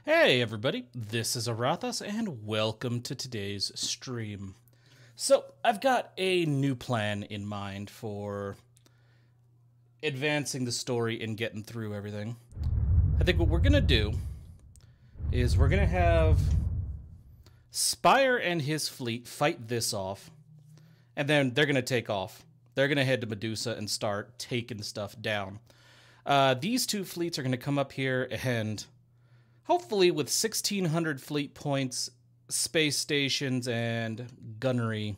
Hey everybody, this is Aurathas and welcome to today's stream. So, I've got a new plan in mind for advancing the story and getting through everything. I think what we're going to do is we're going to have Spire and his fleet fight this off, and then they're going to take off. They're going to head to Medusa and start taking stuff down. These two fleets are going to come up here and hopefully with 1,600 fleet points, space stations, and gunnery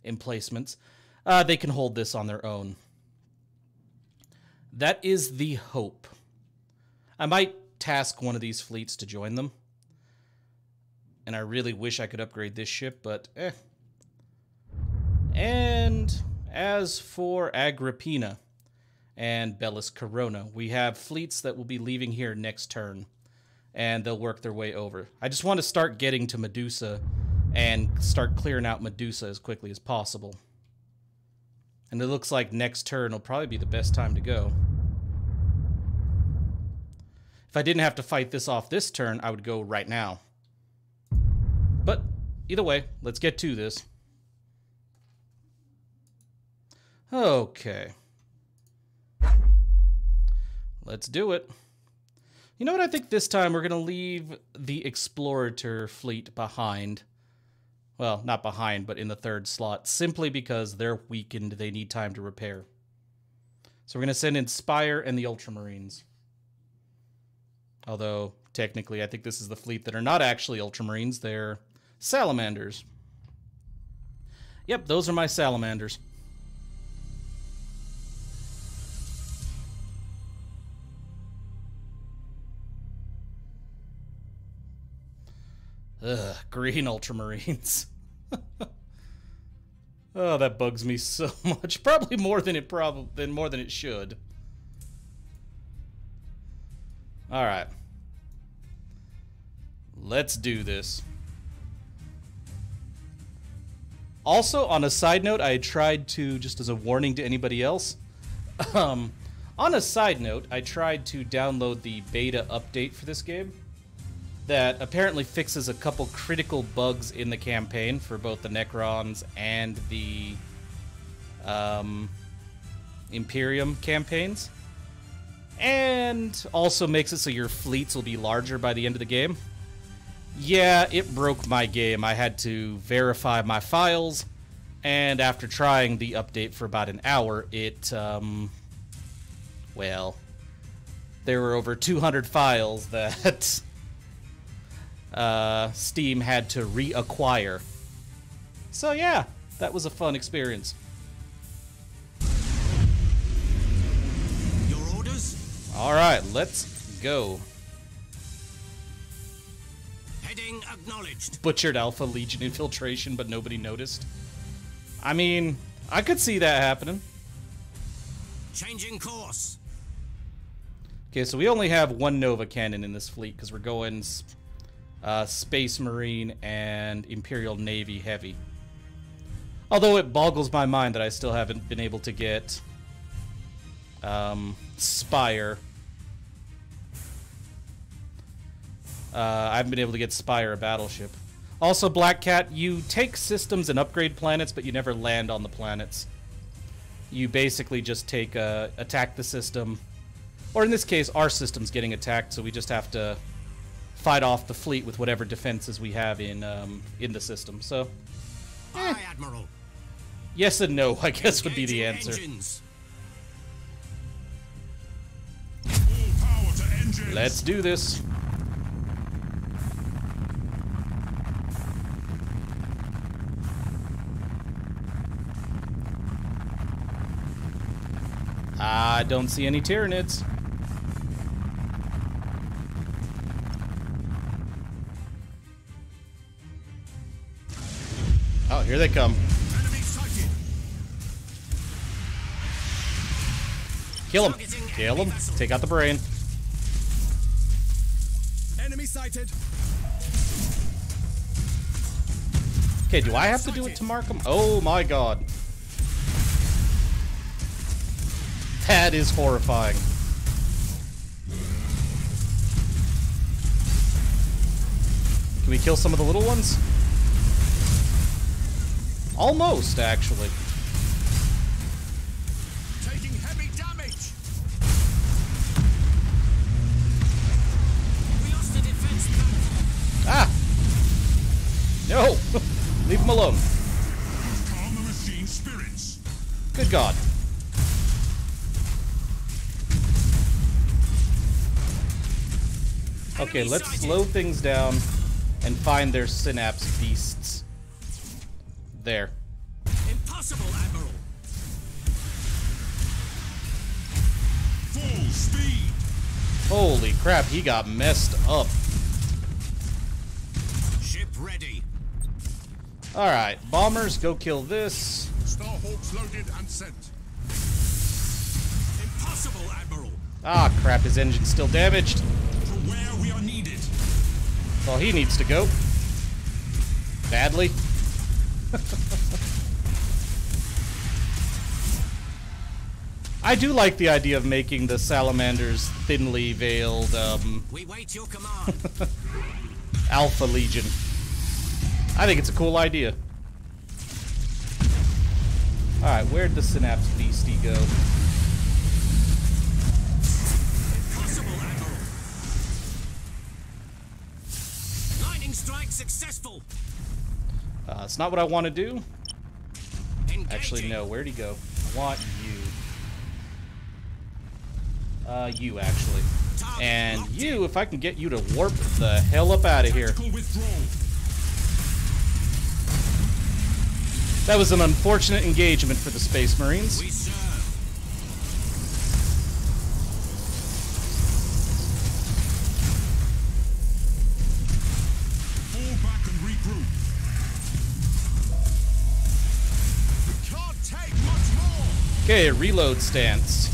emplacements, they can hold this on their own. That is the hope. I might task one of these fleets to join them. And I really wish I could upgrade this ship, but eh. And as for Agrippina and Bellis Corona, we have fleets that will be leaving here next turn, and they'll work their way over. I just want to start getting to Medusa and start clearing out Medusa as quickly as possible. And it looks like next turn will probably be the best time to go. If I didn't have to fight this off this turn, I would go right now. But either way, let's get to this. Okay. Let's do it. You know what? I think this time we're going to leave the Explorator fleet behind. Well, not behind, but in the third slot, simply because they're weakened. They need time to repair. So we're going to send in Spire and the Ultramarines. Although, technically, I think this is the fleet that are not actually Ultramarines. They're Salamanders. Yep, those are my Salamanders. Ugh, green Ultramarines. Oh, that bugs me so much. Probably more than it should. All right. Let's do this. Also, on a side note, I tried to, just as a warning to anybody else, on a side note, I tried to download the beta update for this game that apparently fixes a couple critical bugs in the campaign for both the Necrons and the Imperium campaigns. And also makes it so your fleets will be larger by the end of the game. Yeah, it broke my game. I had to verify my files, and after trying the update for about an hour, it, well, there were over 200 files that Steam had to reacquire. So yeah, that was a fun experience. Your orders? All right, let's go. Heading acknowledged. Butchered Alpha Legion infiltration, but nobody noticed. I mean, I could see that happening. Changing course. Okay, so we only have one Nova cannon in this fleet because we're going Space Marine and Imperial Navy heavy. Although it boggles my mind that I still haven't been able to get Spire. I haven't been able to get Spire a battleship. Also, Black Cat, you take systems and upgrade planets, but you never land on the planets. You basically just take attack the system, or in this case, our system's getting attacked, so we just have to fight off the fleet with whatever defenses we have in the system. So, Aye, Admiral. Yes and no, I guess would be the answer. Engines. Full power to engines. Let's do this. I don't see any Tyranids. Oh, here they come. Enemy sighted. Kill him. Targeting Kill enemy him. vessel. Take out the brain. Enemy sighted. Okay, do I have to do it to mark him? Oh my god. That is horrifying. Can we kill some of the little ones? Almost, actually. Taking heavy damage. We lost the defense platform. Ah! No! Leave him alone. Calm the machine spirits. Good God. Okay, Enemy let's sighted. slow things down and find their synapse beasts. There. Impossible, Admiral. Full speed. Holy crap, he got messed up. Ship ready. Alright, bombers, go kill this. Starhawks loaded and sent. Impossible, Admiral. Ah, crap, his engine's still damaged. To where we are needed. Well, he needs to go. Badly. I do like the idea of making the salamanders thinly veiled, We wait your command. Alpha Legion. I think it's a cool idea. Alright, where'd the synapse beastie go? Impossible, Admiral. Lightning strike successful. It's not what I want to do. Engaging. Actually, no. Where'd he go? I want you. You, actually. Target And locked you, in. if I can get you to warp the hell up out of here. Tactical withdrawal. That was an unfortunate engagement for the Space Marines. We serve. Fall back and regroup. We can't take much more. Okay, reload stance.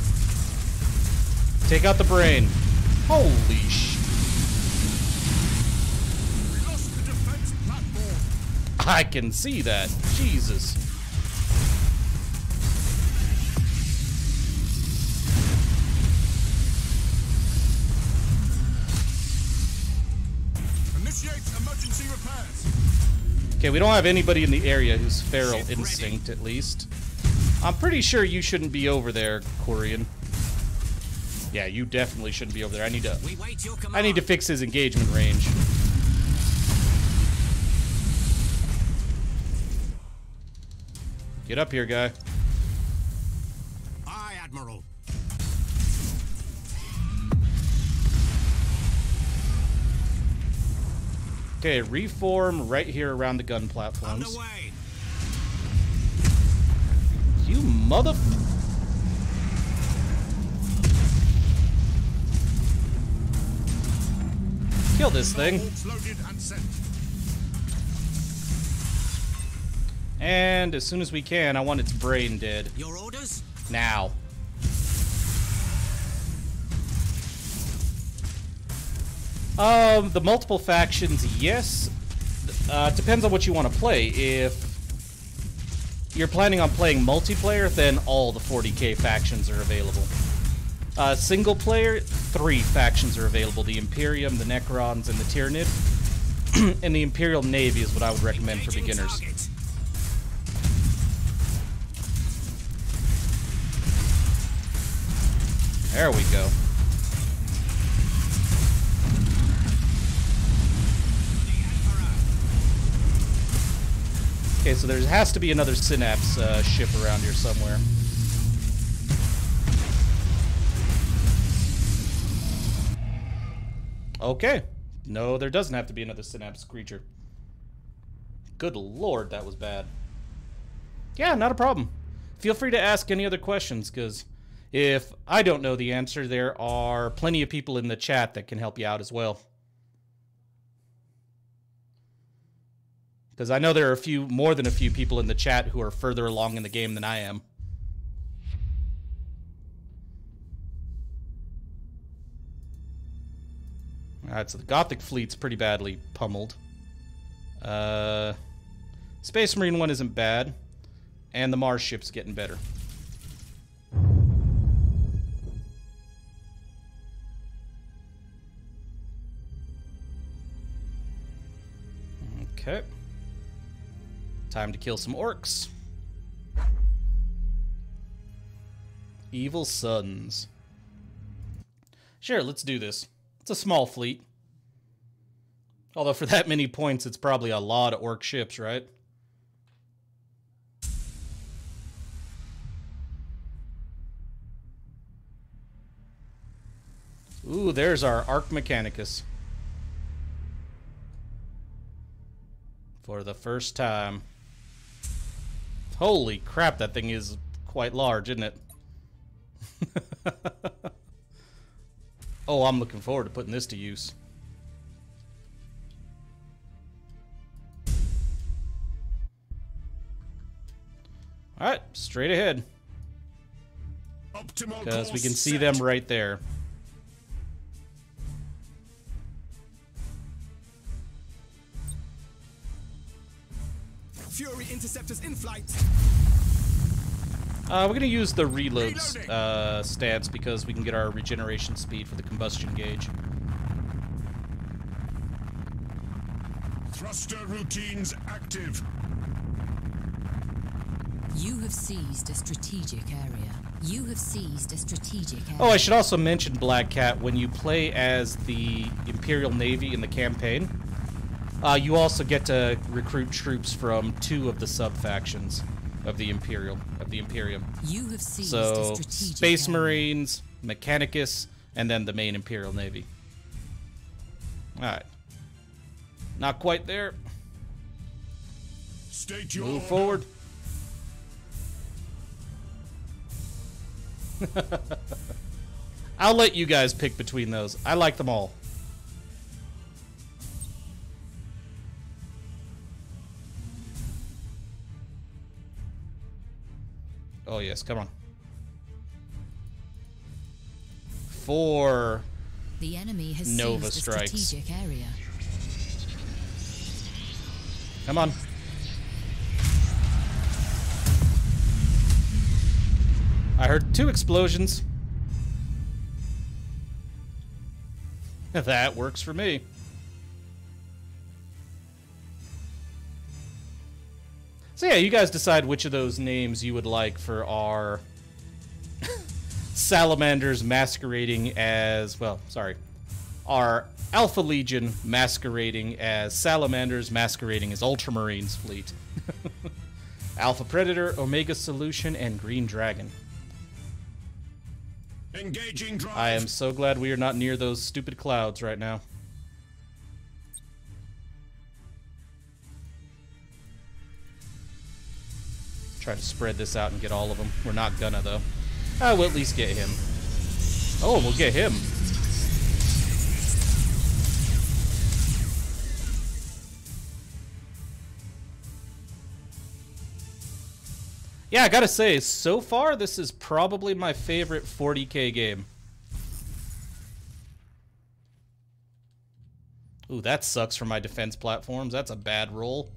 Take out the brain. Holy sh... We lost the defense platform. I can see that. Jesus. Initiate emergency repairs. Okay, we don't have anybody in the area who's feral instinct, at least. I'm pretty sure you shouldn't be over there, Corian. Yeah, you definitely shouldn't be over there. We wait your command. I need to fix his engagement range. Get up here, guy. Aye, Admiral. Okay, reform right here around the gun platforms. Underway. You mother... Kill this thing. Starhawks loaded and sent. And as soon as we can, I want its brain dead. Your orders? Now. The multiple factions, yes. Depends on what you want to play. If you're planning on playing multiplayer, then all the 40k factions are available. Single player, 3 factions are available. The Imperium, the Necrons, and the Tyranid. And the Imperial Navy is what I would recommend for Engaging beginners. target. There we go. The Emperor. Okay, so there has to be another Synapse ship around here somewhere. Okay. No, there doesn't have to be another Synapse creature. Good lord, that was bad. Yeah, not a problem. Feel free to ask any other questions, because if I don't know the answer, there are plenty of people in the chat that can help you out as well. Because I know there are more than a few people in the chat who are further along in the game than I am. Alright, so the Gothic fleet's pretty badly pummeled. Space Marine 1 isn't bad. And the Mars ship's getting better. Okay. Time to kill some orcs. Evil Sons. Sure, let's do this. It's a small fleet. Although for that many points, it's probably a lot of orc ships, right? Ooh, there's our Arc Mechanicus. For the first time. Holy crap, that thing is quite large, isn't it? Oh, I'm looking forward to putting this to use. Alright, straight ahead. Because we can see them right there. Fury interceptors in flight. We're going to use the reload stats because we can get our regeneration speed for the combustion gauge. Thruster routines active. You have seized a strategic area. You have seized a strategic area. Oh, I should also mention, Black Cat, when you play as the Imperial Navy in the campaign, you also get to recruit troops from 2 of the sub-factions of the Imperium. You have seized So, a strategic Space area. Marines, Mechanicus, and then the main Imperial Navy. Alright. Not quite there. State your Move order. forward. I'll let you guys pick between those. I like them all. Oh yes, come on. 4 The enemy has Nova seized a strikes. strategic area. Come on. I heard 2 explosions. That works for me. So yeah, you guys decide which of those names you would like for our Salamanders masquerading as, well, sorry, our Alpha Legion masquerading as Salamanders masquerading as Ultramarines fleet. Alpha Predator, Omega Solution, and Green Dragon. Engaging drive. I am so glad we are not near those stupid clouds right now. Try to spread this out and get all of them. We're not gonna, though. We'll at least get him. Oh, we'll get him. Yeah, I gotta say, so far, this is probably my favorite 40k game. Ooh, that sucks for my defense platforms. That's a bad roll.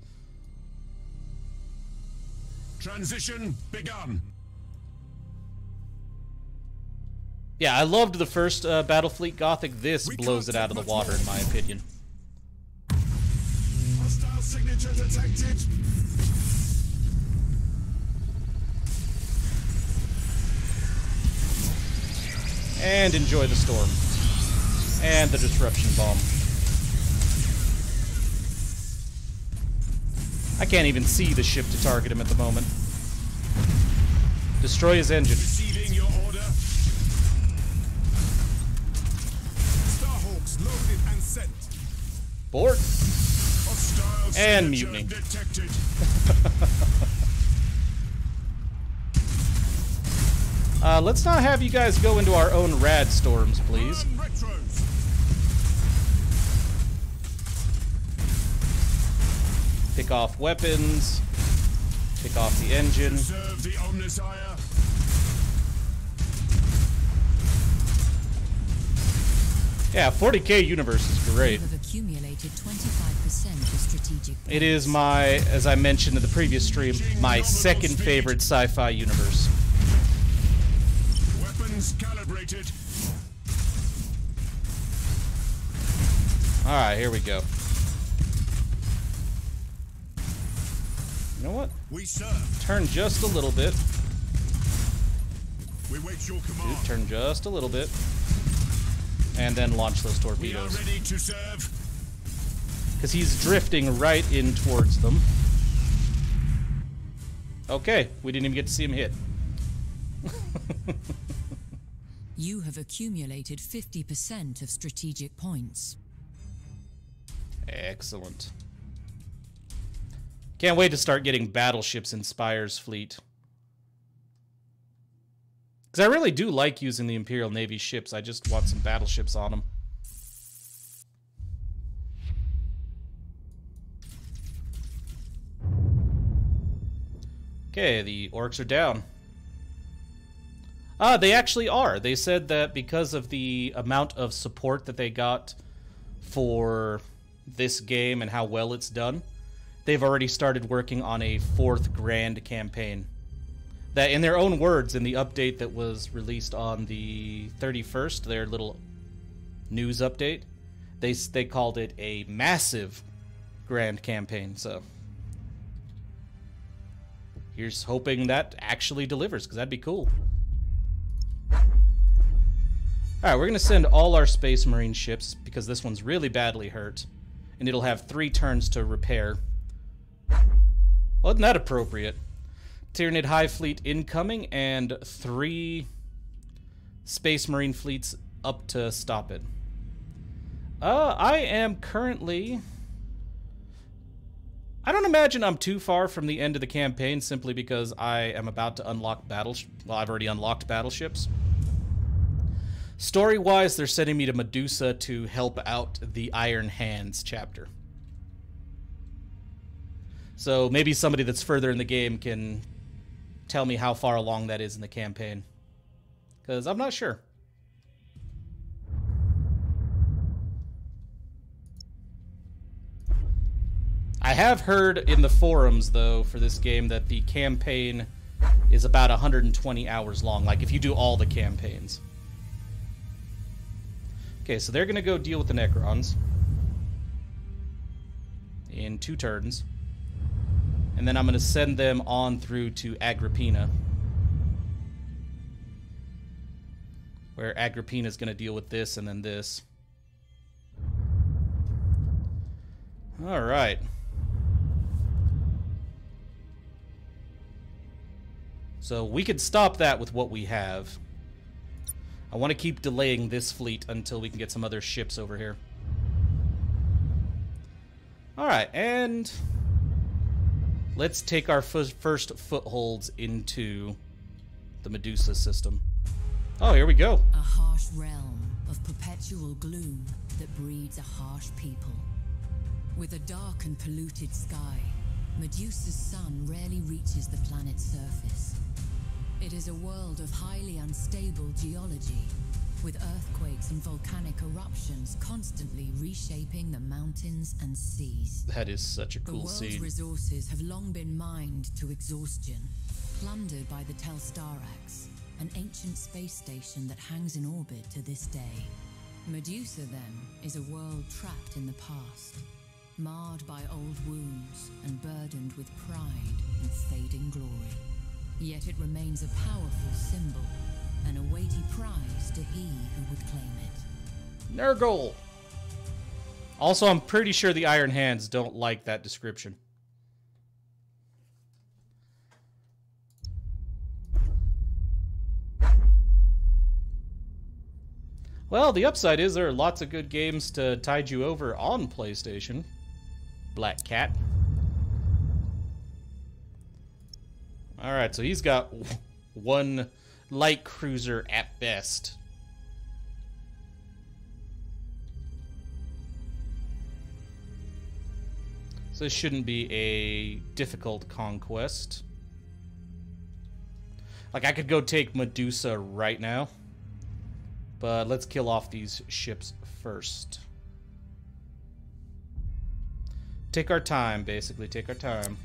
Transition begun. Yeah, I loved the first Battlefleet Gothic. This We blows can't it out of take the much water, more. in my opinion. Hostile signature detected. And enjoy the storm. And the disruption bomb. I can't even see the ship to target him at the moment. Destroy his engine. Receiving your order. Starhawks loaded and sent. Board. Hostile And signature mutiny. detected. Let's not have you guys go into our own rad storms, please. Burn retros. Pick off weapons. Pick off the engine. Serve the Omnisire. Yeah, 40k universe is You great. have accumulated 25% of strategic It points. is my, as I mentioned in the previous stream, my second favorite sci-fi universe. Weapons calibrated. Alright, here we go. You know what? We serve. Turn just a little bit. We wait your command. Dude, turn just a little bit. And then launch those We are torpedoes. ready to serve. Because he's drifting right in towards them. Okay, we didn't even get to see him hit. You have accumulated 50% of strategic points. Excellent. Can't wait to start getting battleships in Spire's fleet. Because I really do like using the Imperial Navy ships. I just want some battleships on them. Okay, the orcs are down. Ah, they actually are. They said that because of the amount of support that they got for this game and how well it's done, they've already started working on a 4th grand campaign. That, in their own words, in the update that was released on the 31st, their little news update, they called it a massive grand campaign. So here's hoping that actually delivers, because that'd be cool. Alright, we're going to send all our Space Marine ships, because this one's really badly hurt, and it'll have 3 turns to repair. Well, isn't that appropriate? Tyranid High Fleet incoming, and 3 Space Marine fleets up to stop it. I am currently... I don't imagine I'm too far from the end of the campaign, simply because I am about to unlock well, I've already unlocked battleships. Story-wise, they're sending me to Medusa to help out the Iron Hands chapter. So maybe somebody that's further in the game can tell me how far along that is in the campaign. Because I'm not sure. I have heard in the forums, though, for this game that the campaign is about 120 hours long. Like, if you do all the campaigns. Okay, so they're going to go deal with the Necrons in 2 turns. And then I'm going to send them on through to Agrippina, where Agrippina is going to deal with this and then this. All right. So we could stop that with what we have. I want to keep delaying this fleet until we can get some other ships over here. Alright, and let's take our first footholds into the Medusa system. Oh, here we go. A harsh realm of perpetual gloom that breeds a harsh people. With a dark and polluted sky, Medusa's sun rarely reaches the planet's surface. It is a world of highly unstable geology, with earthquakes and volcanic eruptions constantly reshaping the mountains and seas. That is such a cool The world's scene. resources have long been mined to exhaustion, plundered by the Telstarax, an ancient space station that hangs in orbit to this day. Medusa, then, is a world trapped in the past, marred by old wounds and burdened with pride and fading glory. Yet it remains a powerful symbol, and a weighty prize to he who would claim it. Nurgle! Also, I'm pretty sure the Iron Hands don't like that description. Well, the upside is there are lots of good games to tide you over on PlayStation. Black Cat. Alright, so he's got 1 light cruiser at best. So this shouldn't be a difficult conquest. Like, I could go take Medusa right now. But let's kill off these ships first. Take our time, basically. Take our time.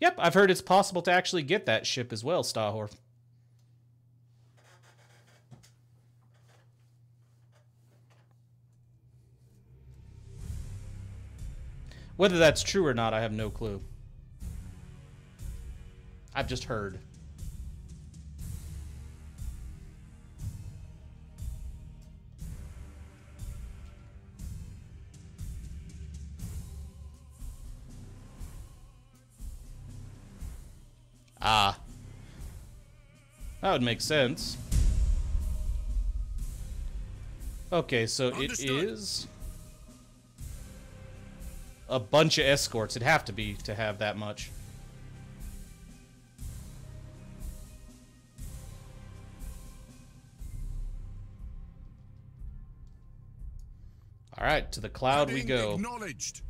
Yep, I've heard it's possible to actually get that ship as well, Stahor. Whether that's true or not, I have no clue. I've just heard. Ah. That would make sense. Okay, so it is a bunch of escorts. It'd have to be to have that much. All right, to the cloud we go. Acknowledged.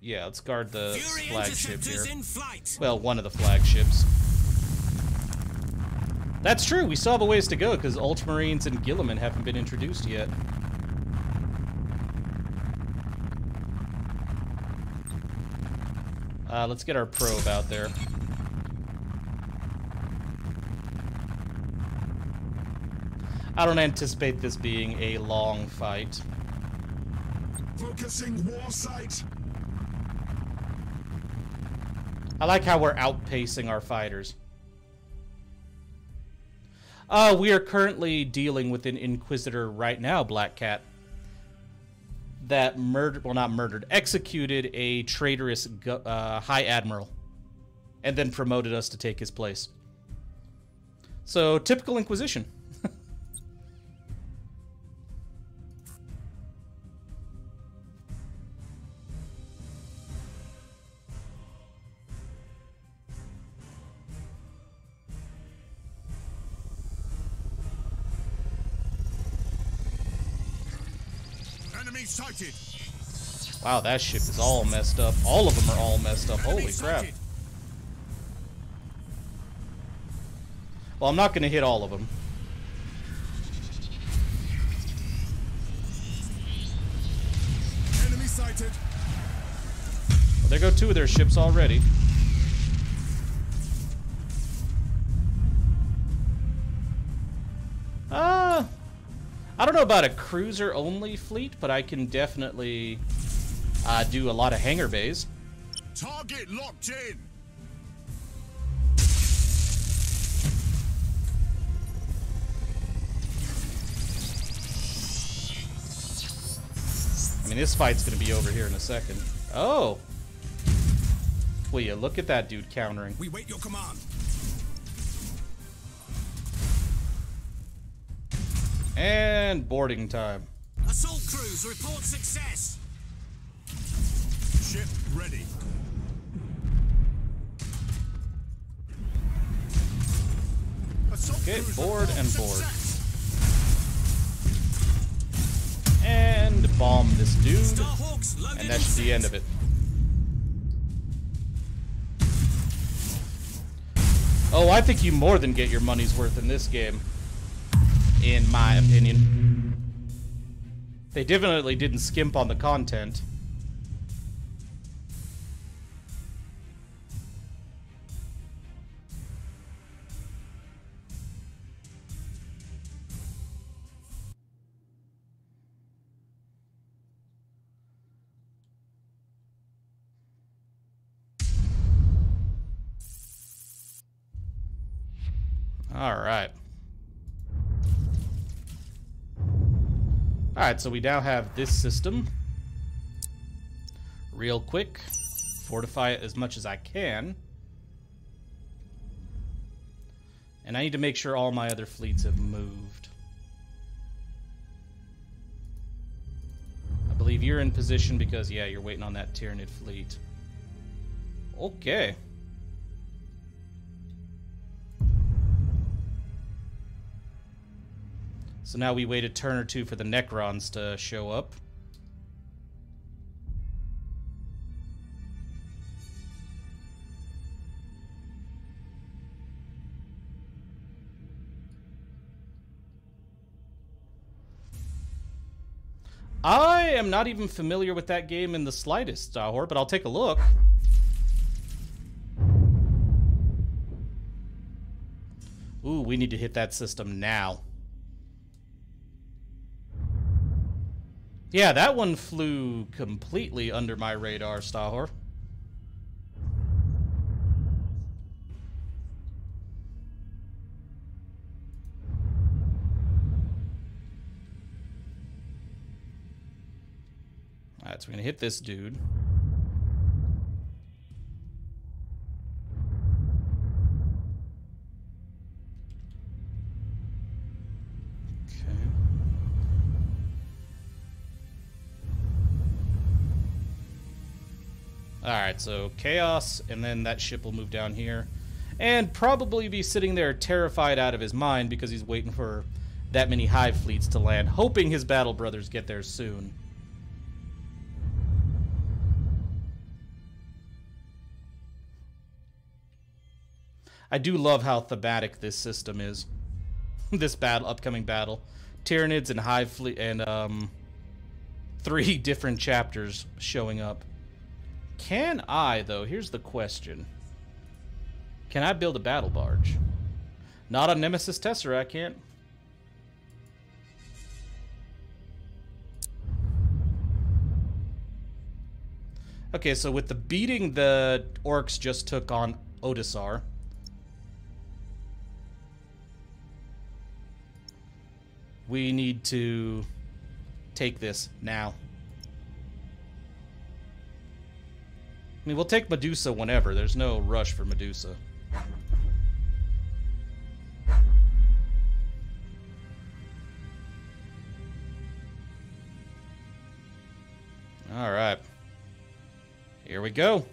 Yeah, let's guard the Fury flagship here. interceptors in flight. Well, one of the flagships. That's true, we still have a ways to go because Ultramarines and Gulliman haven't been introduced yet. Let's get our probe out there. I don't anticipate this being a long fight. Focusing war sight. I like how we're outpacing our fighters. We are currently dealing with an Inquisitor right now, Black Cat, that murdered, well, not murdered, executed a traitorous High Admiral and then promoted us to take his place. So, typical Inquisition. Enemy sighted. Wow, that ship is all messed up. All of them are all messed up. Holy crap. Well, I'm not going to hit all of them. Enemy sighted. Well, there go two of their ships already. I don't know about a cruiser-only fleet, but I can definitely do a lot of hangar bays. Target locked in. I mean, this fight's going to be over here in a second. Oh! Will you look at that dude countering. We wait your command. And boarding time. Assault crews report success. Ship ready. Assault Okay, crews board report and board. success. And bomb this dude. Starhawks loaded And that should be the end of it. Oh, I think you more than get your money's worth in this game. In my opinion. They definitely didn't skimp on the content. All right. Alright, so we now have this system. Real quick. Fortify it as much as I can. And I need to make sure all my other fleets have moved. I believe you're in position because, yeah, you're waiting on that Tyranid fleet. Okay. So now we wait a turn or two for the Necrons to show up. I am not even familiar with that game in the slightest, Hor, but I'll take a look. Ooh, we need to hit that system now. Yeah, that one flew completely under my radar, Stahor. Alright, so we're gonna hit this dude. Alright, so Chaos, and then that ship will move down here. And probably be sitting there terrified out of his mind because he's waiting for that many hive fleets to land, hoping his battle brothers get there soon. I do love how thematic this system is. This upcoming battle. Tyranids and hive fleet, and 3 different chapters showing up. Can I, though? Here's the question. Can I build a battle barge? Not on Nemesis Tessera, I can't. Okay, so with the beating the orcs just took on Odisar, we need to take this now. I mean, we'll take Medusa whenever. There's no rush for Medusa. All right. Here we go.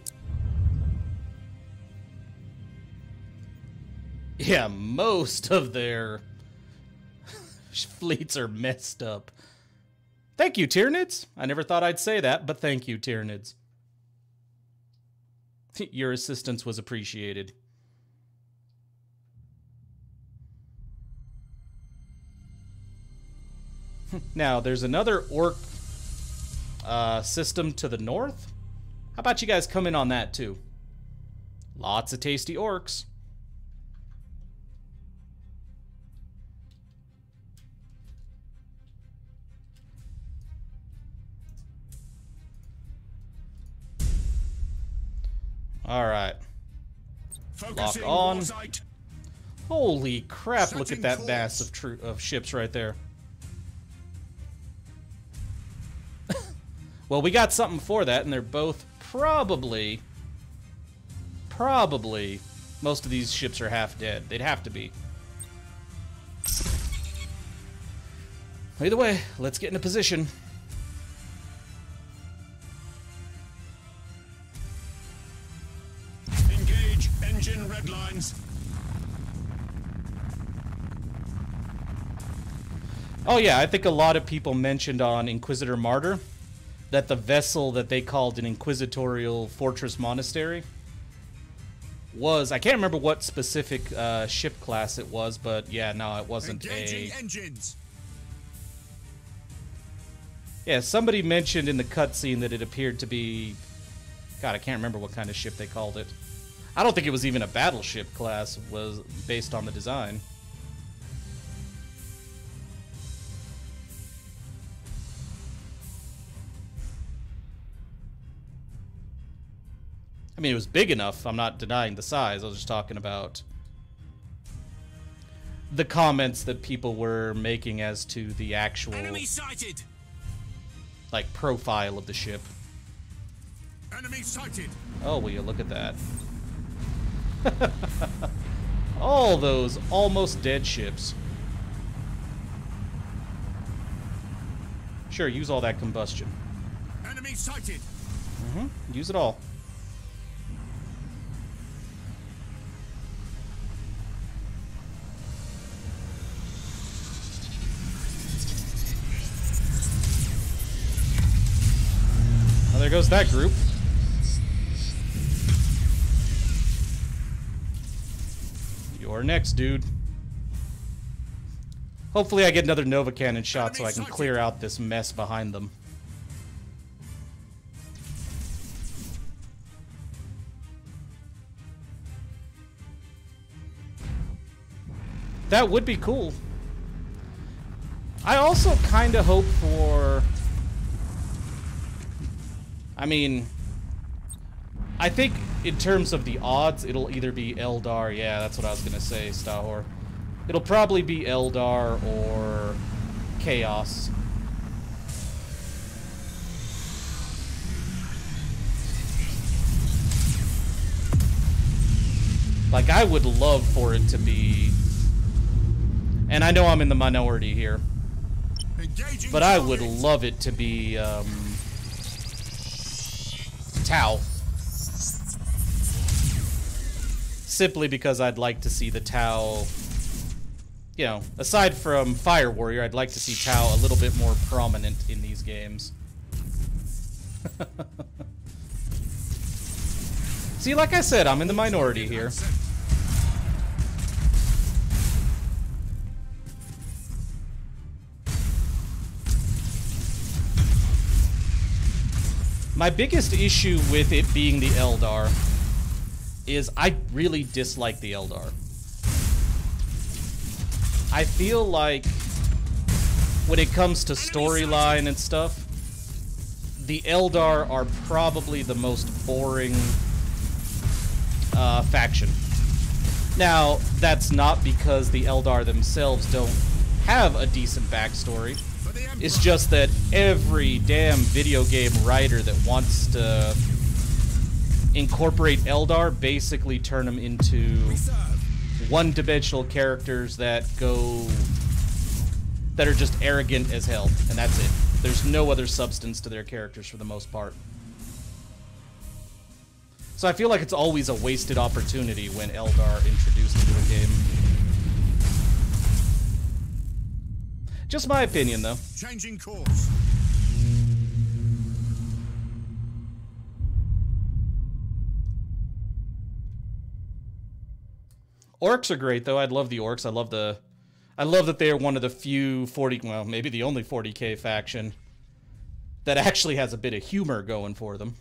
Yeah, most of their fleets are messed up. Thank you, Tyranids. I never thought I'd say that, but thank you, Tyranids. Your assistance was appreciated. Now, there's another orc system to the north. How about you guys come in on that, too? Lots of tasty orcs. All right. Lock on. Holy crap, look at that mass of ships right there. Well, we got something for that, and they're both probably, most of these ships are half dead. They'd have to be. Either way, let's get in a position. Engage engine red lines. Oh yeah, I think a lot of people mentioned on Inquisitor Martyr that the vessel that they called an Inquisitorial Fortress Monastery was, I can't remember what specific ship class it was, but yeah, no, it wasn't Engaging engines. Yeah, somebody mentioned in the cutscene that it appeared to be, God, I can't remember what kind of ship they called it. I don't think it was even a battleship class, was based on the design. I mean, it was big enough. I'm not denying the size. I was just talking about the comments that people were making as to the actual, Enemy sighted. like, profile of the ship. Enemy sighted. Oh, will you look at that? All those almost dead ships. Sure, use all that combustion. Enemy sighted. Use it all. Well, there goes that group. You're next, dude. Hopefully I get another Nova Cannon shot so I can clear out this mess behind them. That would be cool. I also kind of hope for I mean, I think in terms of the odds, it'll either be Eldar. Yeah, that's what I was gonna say, Stahor. It'll probably be Eldar or Chaos. Like, I would love for it to be... And I know I'm in the minority here. But I would love it to be, Tau. Simply because I'd like to see the Tau... You know, aside from Fire Warrior, I'd like to see Tau a little bit more prominent in these games. See, like I said, I'm in the minority here. My biggest issue with it being the Eldar is I really dislike the Eldar. I feel like when it comes to storyline and stuff, the Eldar are probably the most boring faction. Now, that's not because the Eldar themselves don't have a decent backstory. It's just that every damn video game writer that wants to incorporate Eldar basically turn them into one-dimensional characters that are just arrogant as hell, and that's it. There's no other substance to their characters for the most part. So I feel like it's always a wasted opportunity when Eldar introduced into a game. Just my opinion, though. Changing course. Orcs are great, though. I love the orcs. I love that they are one of the few 40, well, maybe the only 40k faction that actually has a bit of humor going for them.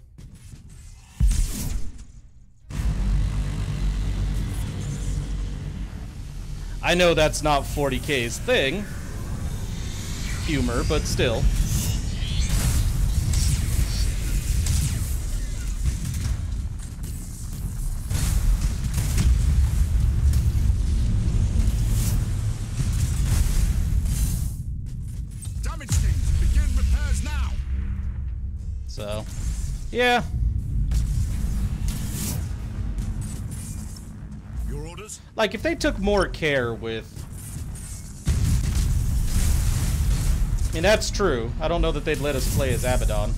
I know that's not 40k's thing, humor, but still. Damage teams, begin repairs now. So, yeah. Your orders? Like, if they took more care with... I mean, that's true. I don't know that they'd let us play as Abaddon.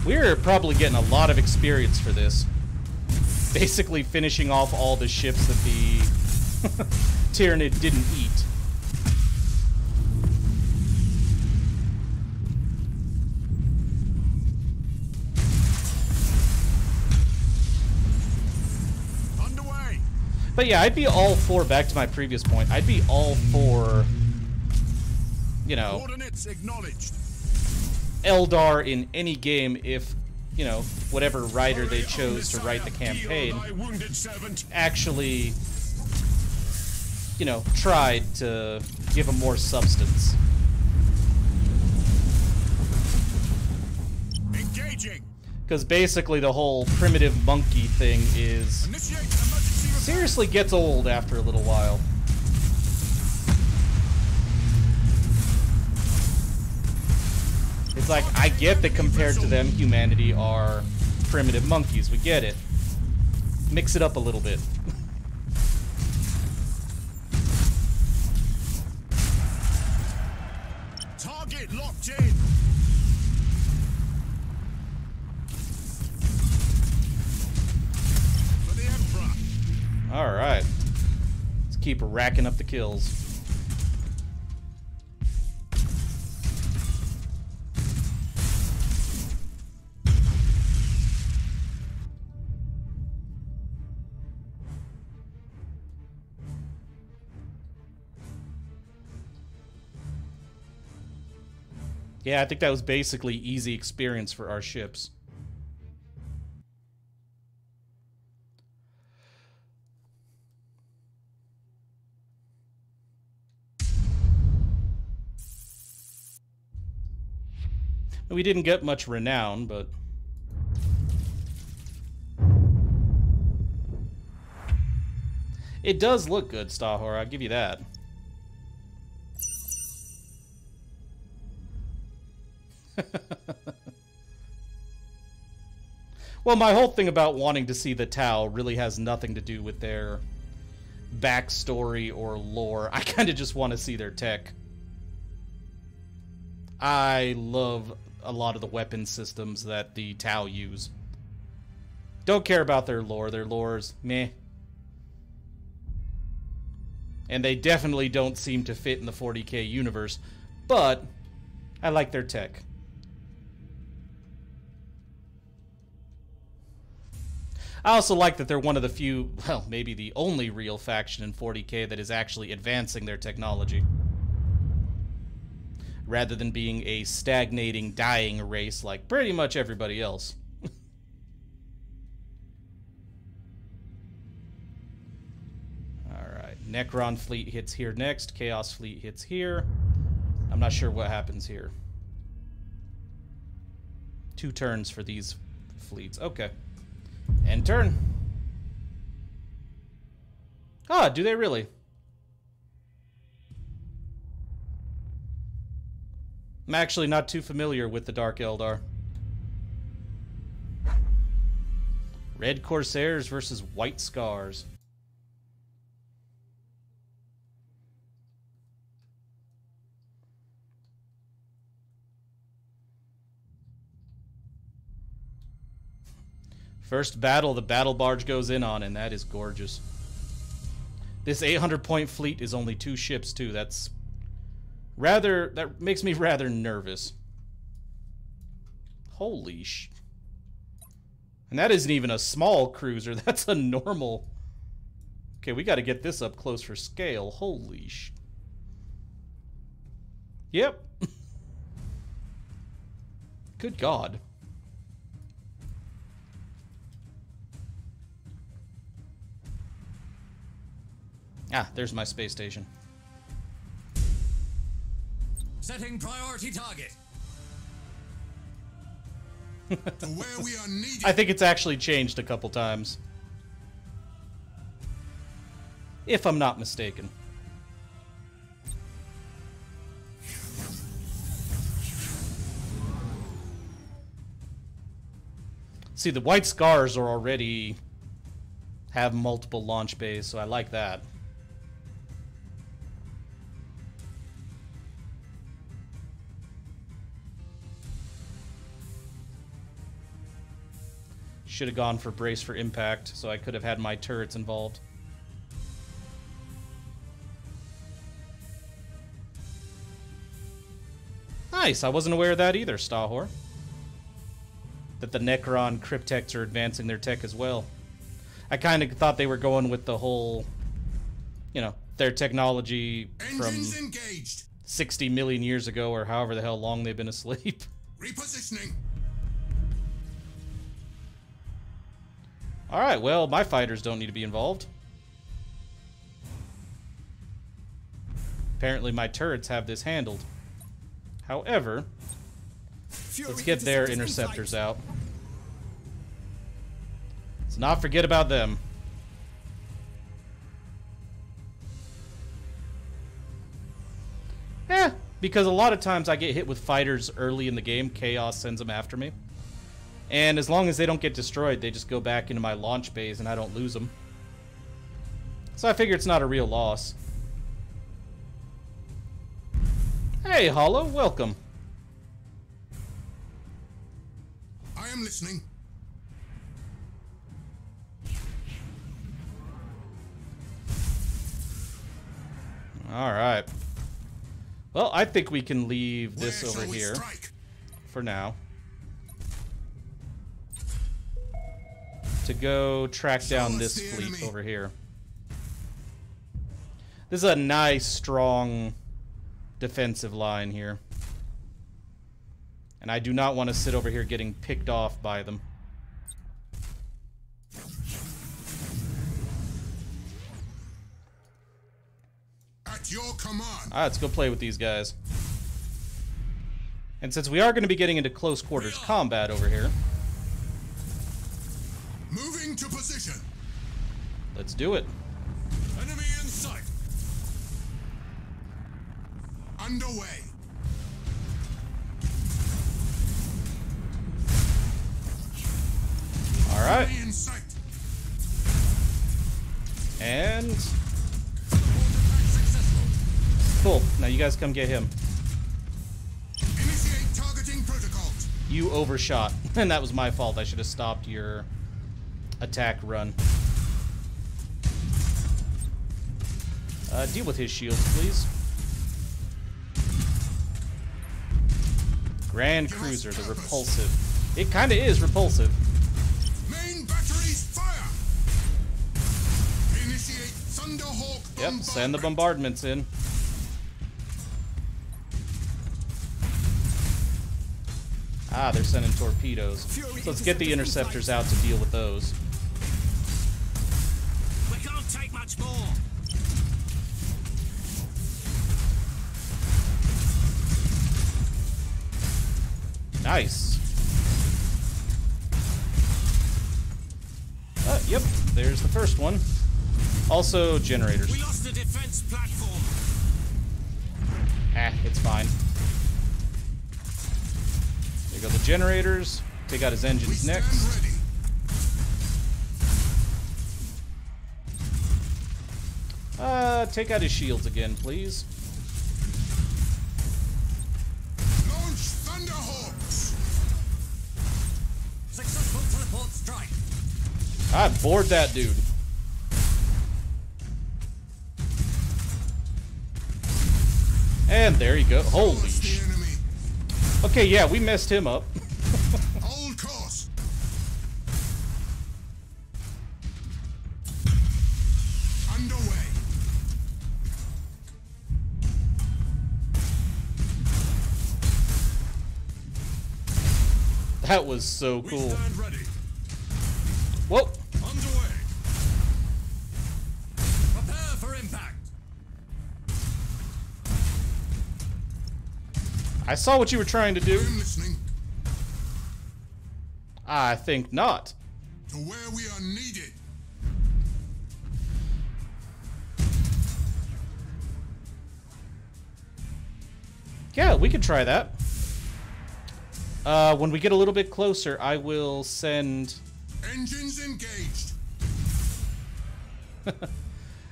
We're probably getting a lot of experience for this. Basically finishing off all the ships that the Tyranid didn't eat. But yeah, I'd be all for, back to my previous point, I'd be all for, you know, Coordinates acknowledged. Eldar in any game if, you know, whatever writer they chose to write the campaign actually, you know, tried to give them more substance. Engaging. Because basically the whole primitive monkey thing is... seriously gets old after a little while. It's like, I get that compared to them, humanity are primitive monkeys. We get it. Mix it up a little bit. Target locked in. For the Emperor. Alright. Let's keep racking up the kills. Yeah, I think that was basically easy experience for our ships. We didn't get much renown, but... It does look good, Stahor, I'll give you that. Well, my whole thing about wanting to see the Tau really has nothing to do with their backstory or lore. I kind of just want to see their tech. I love a lot of the weapon systems that the Tau use. Don't care about their lore. Their lore's meh. And they definitely don't seem to fit in the 40k universe, but I like their tech. I also like that they're one of the few, well, maybe the only real faction in 40k that is actually advancing their technology. Rather than being a stagnating, dying race like pretty much everybody else. Alright, Necron fleet hits here next, Chaos fleet hits here. I'm not sure what happens here. 2 turns for these fleets, okay. End turn. Ah, do they really? I'm actually not too familiar with the Dark Eldar. Red Corsairs versus White Scars. First battle, the battle barge goes in on, and that is gorgeous. This 800-point fleet is only 2 ships, too. That makes me rather nervous. Holy sh... And that isn't even a small cruiser. That's a normal... Okay, we got to get this up close for scale. Holy sh... Yep. Good God. Ah, there's my space station. Setting priority target. To where we are needed. I think it's actually changed a couple times. If I'm not mistaken. See, the White Scars are already have multiple launch bays, so I like that. Should have gone for brace for impact, so I could have had my turrets involved. Nice, I wasn't aware of that either, Stahor. That the Necron Cryptechs are advancing their tech as well. I kind of thought they were going with the whole, you know, their technology Engines from engaged. 60 million years ago, or however the hell long they've been asleep. Repositioning. Alright, well, my fighters don't need to be involved. Apparently my turrets have this handled. However, let's get their interceptors out. Let's not forget about them. Because a lot of times I get hit with fighters early in the game, Chaos sends them after me. And as long as they don't get destroyed, they just go back into my launch bays and I don't lose them. So I figure it's not a real loss. Hey, Hollow, welcome. I am listening. Alright. Well, I think we can leave this Where over shall we here strike? for now. To go track down this fleet over here. This is a nice, strong defensive line here. And I do not want to sit over here getting picked off by them. At your command. Alright, let's go play with these guys. And since we are going to be getting into close quarters combat over here, Moving to position. let's do it. Enemy in sight. Underway. All right. Enemy in sight. And Attack successful. cool. Now you guys come get him. Initiate targeting protocols. You overshot, and that was my fault. I should have stopped your attack run. Deal with his shields, please. Grand Cruiser, the repulsive. It kind of is repulsive. Main batteries fire. Initiate Thunderhawk Yep, send the bombardment. bombardments in. Ah, they're sending torpedoes. So let's get the interceptors out to deal with those. We can't take much more. Nice. Yep, there's the first one. Also, generators. We lost the defense platform. Ah, it's fine. There go the generators. Take out his We engines stand next. ready. Take out his shields again, please. Launch Thunderhawks. Successful teleport strike. I bored that dude. And there you go. Holy Towards sh... the enemy. Okay, yeah, we messed him up. Hold course. Underway. That was so We cool. stand ready. Whoa. Underway. Prepare for impact. I saw what you were trying to do. I'm listening. I think not. To where we are needed. Yeah, we could try that. When we get a little bit closer, I will send... Engines engaged.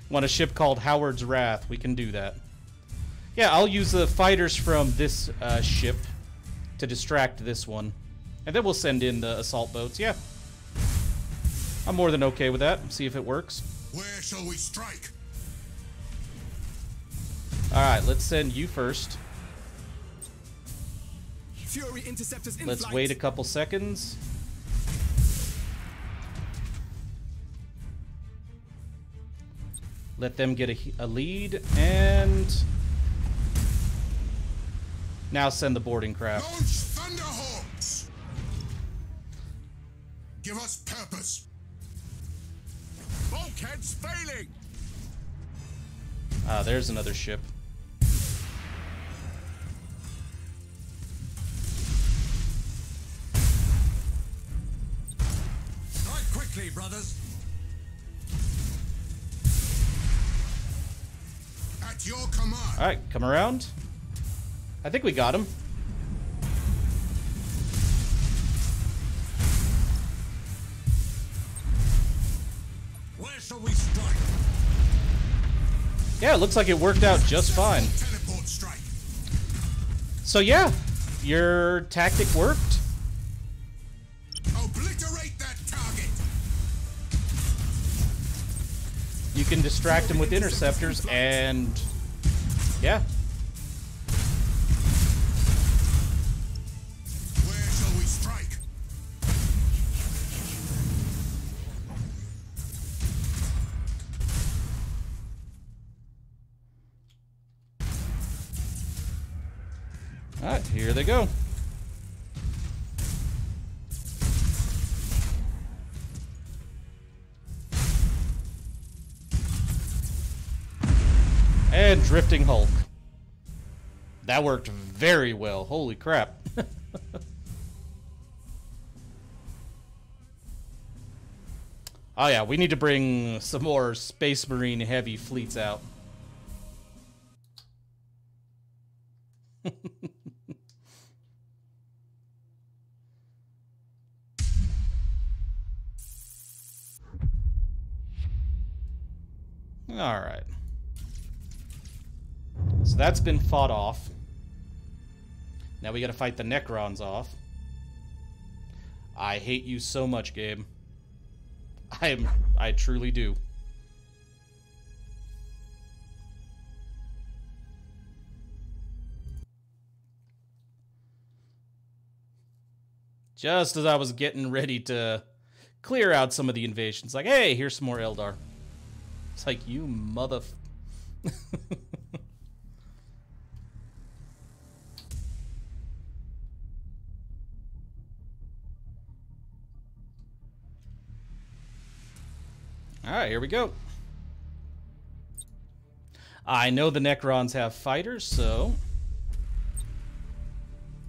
Want a ship called Howard's Wrath. We can do that. Yeah, I'll use the fighters from this ship to distract this one. And then we'll send in the assault boats. Yeah. I'm more than okay with that. See if it works. Where shall we strike? Alright, let's send you first. Fury interceptors in Let's flight. wait a couple seconds. Let them get a lead, and now send the boarding craft. Launch Thunderhawks. Give us purpose. Bulkheads failing. Ah, there's another ship. Strike quickly, brothers. At your command. Alright, come around. I think we got him. Where shall we strike? Yeah, it looks like it worked out just fine. Teleport strike. So yeah, your tactic worked. Obliterate that target. You can distract him with interceptors, and yeah. Where shall we strike? Alright, here they go. And Drifting Hulk. That worked very well. Holy crap. Oh yeah, we need to bring some more Space Marine heavy fleets out. Alright. So that's been fought off. Now we gotta fight the Necrons off. I hate you so much, Gabe. I truly do. Just as I was getting ready to clear out some of the invasions, like, hey, here's some more Eldar. It's like, you mother... Alright, here we go. I know the Necrons have fighters, so...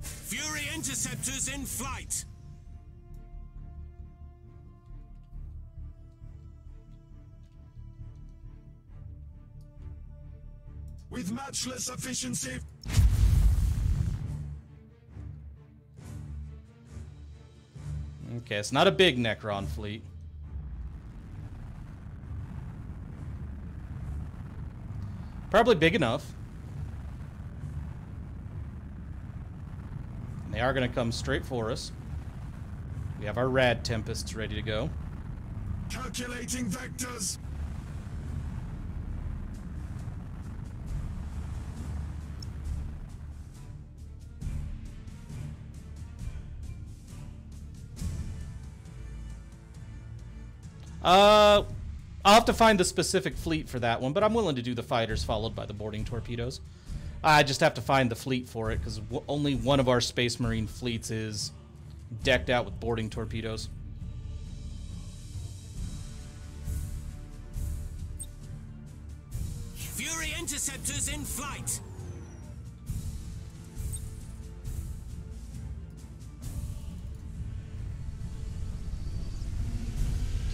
Fury interceptors in flight. With matchless efficiency. Okay, it's not a big Necron fleet. Probably big enough. And they are going to come straight for us. We have our Rad Tempests ready to go. Calculating vectors. I'll have to find the specific fleet for that one, but I'm willing to do the fighters followed by the boarding torpedoes. I just have to find the fleet for it, because only one of our Space Marine fleets is decked out with boarding torpedoes. Fury interceptors in flight.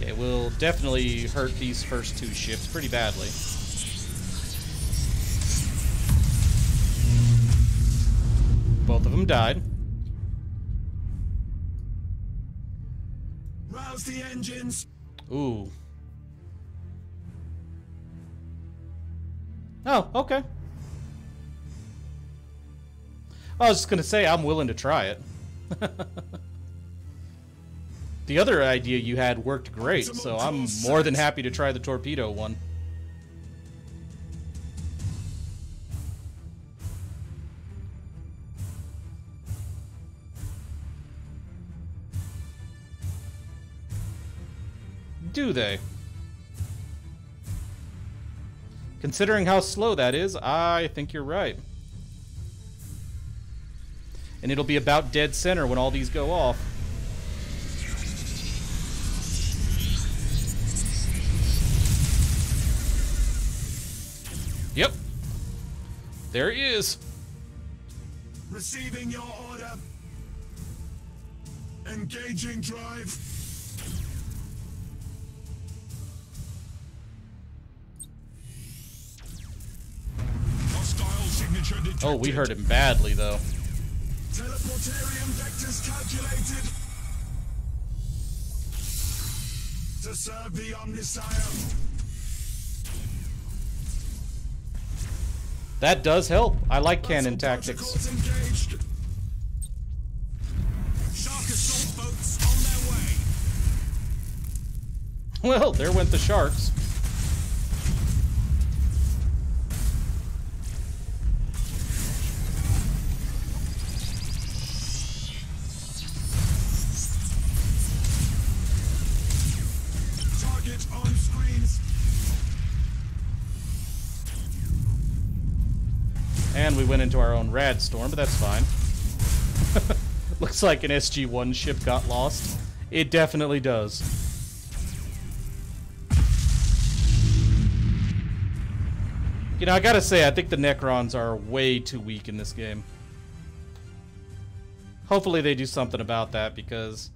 Okay, we'll definitely hurt these first two ships pretty badly. Both of them died. Rouse the engines. Ooh. Oh, okay. I was just gonna say, I'm willing to try it. The other idea you had worked great, so I'm more than happy to try the torpedo one. Do they? Considering how slow that is, I think you're right. And it'll be about dead center when all these go off. Yep. There he is. Receiving your order. Engaging drive. Hostile signature detected. Oh, we hurt him badly, though. Teleportarium vectors calculated. To serve the Omnisire. That does help. I like cannon tactics. Engaged. Shark assault boats on their way. Well, there went the sharks. Target on screens. And we went into our own rad storm, but that's fine. Looks like an SG-1 ship got lost. It definitely does. You know, I gotta say, I think the Necrons are way too weak in this game. Hopefully they do something about that, because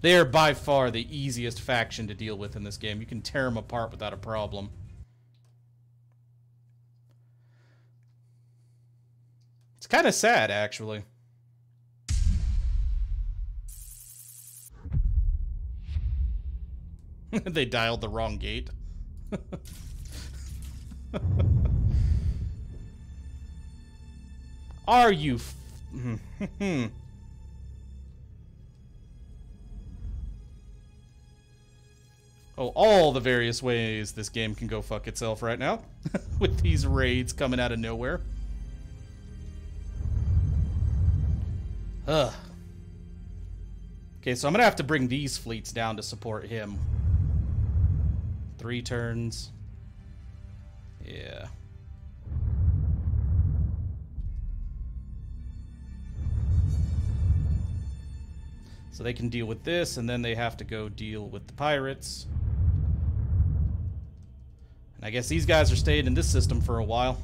they are by far the easiest faction to deal with in this game. You can tear them apart without a problem. It's kind of sad, actually. They dialed the wrong gate. Are you... Oh, all the various ways this game can go fuck itself right now. With these raids coming out of nowhere. Ugh. Okay, so I'm gonna have to bring these fleets down to support him. 3 turns. Yeah. So they can deal with this, and then they have to go deal with the pirates. And I guess these guys are staying in this system for a while.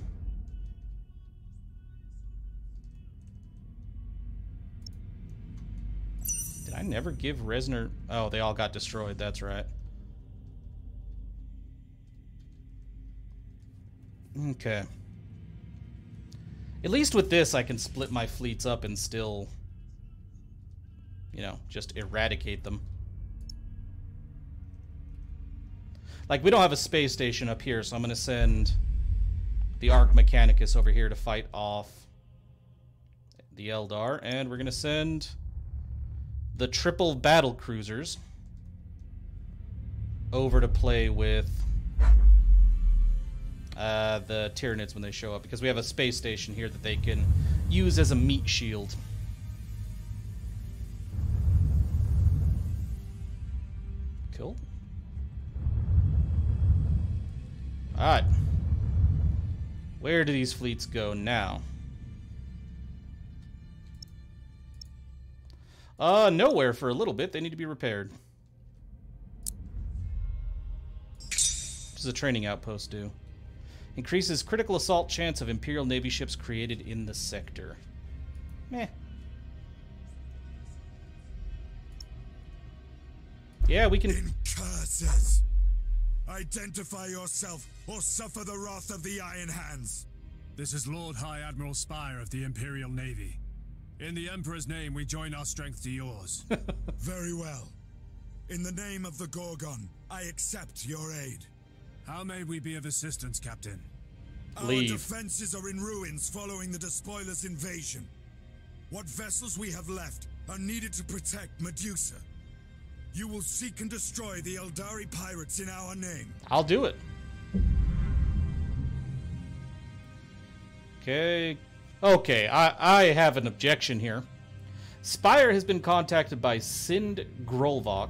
Did I never give Resner... Oh, they all got destroyed, that's right. Okay. At least with this, I can split my fleets up and still... You know, just eradicate them. Like, we don't have a space station up here, so I'm going to send the Arc Mechanicus over here to fight off the Eldar. And we're going to send the triple battle cruisers over to play with the Tyranids when they show up, because we have a space station here that they can use as a meat shield. Cool. Alright. Where do these fleets go now? Nowhere for a little bit. They need to be repaired. What does a training outpost do? Increases critical assault chance of Imperial Navy ships created in the sector. Meh. Yeah, we can... In curses! Identify yourself, or suffer the wrath of the Iron Hands! This is Lord High Admiral Spire of the Imperial Navy. In the Emperor's name, we join our strength to yours. Very well. In the name of the Gorgon, I accept your aid. How may we be of assistance, Captain? Leave. Our defenses are in ruins following the Despoilers' invasion. What vessels we have left are needed to protect Medusa. You will seek and destroy the Eldari pirates in our name. I'll do it. Okay. Okay, I have an objection here. Spire has been contacted by Sind Grolvok,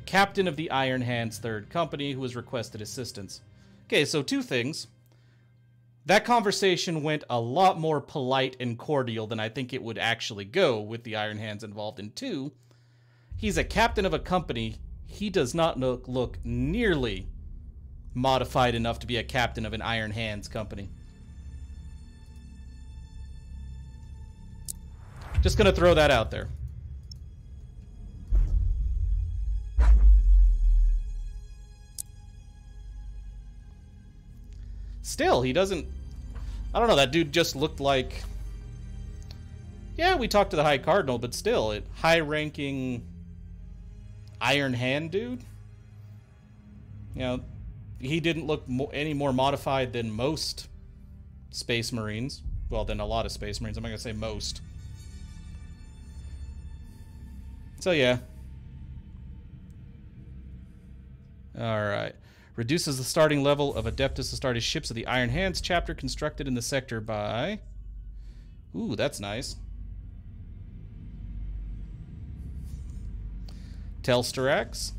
captain of the Iron Hands 3rd Company, who has requested assistance. Okay, so 2 things. That conversation went a lot more polite and cordial than I think it would actually go with the Iron Hands involved. And 2, he's a captain of a company. He does not look nearly modified enough to be a captain of an Iron Hands company. Just gonna throw that out there. Still, he doesn't... I don't know, that dude just looked like... Yeah, we talked to the High Cardinal, but still, high-ranking Iron Hand dude? You know, he didn't look any more modified than most Space Marines. Well, than a lot of Space Marines. I'm not gonna say most. So, yeah. Alright. Reduces the starting level of Adeptus Astartes ships of the Iron Hands chapter constructed in the sector by... Ooh, that's nice. Telstarax.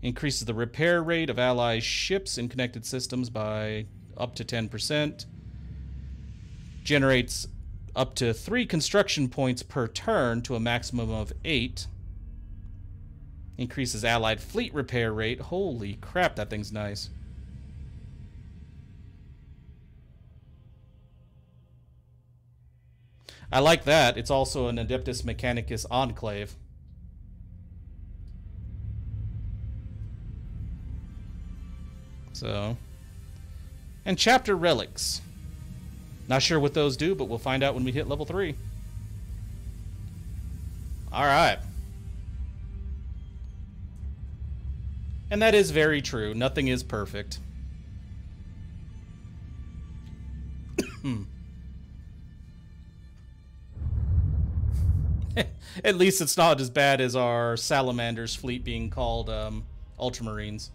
Increases the repair rate of allies' ships in connected systems by up to 10%. Generates up to 3 construction points per turn to a maximum of 8. Increases allied fleet repair rate. Holy crap, that thing's nice. I like that. It's also an Adeptus Mechanicus enclave. So, and chapter relics. Not sure what those do, but we'll find out when we hit level 3. All right. And that is very true. Nothing is perfect. At least it's not as bad as our Salamander's fleet being called Ultramarines.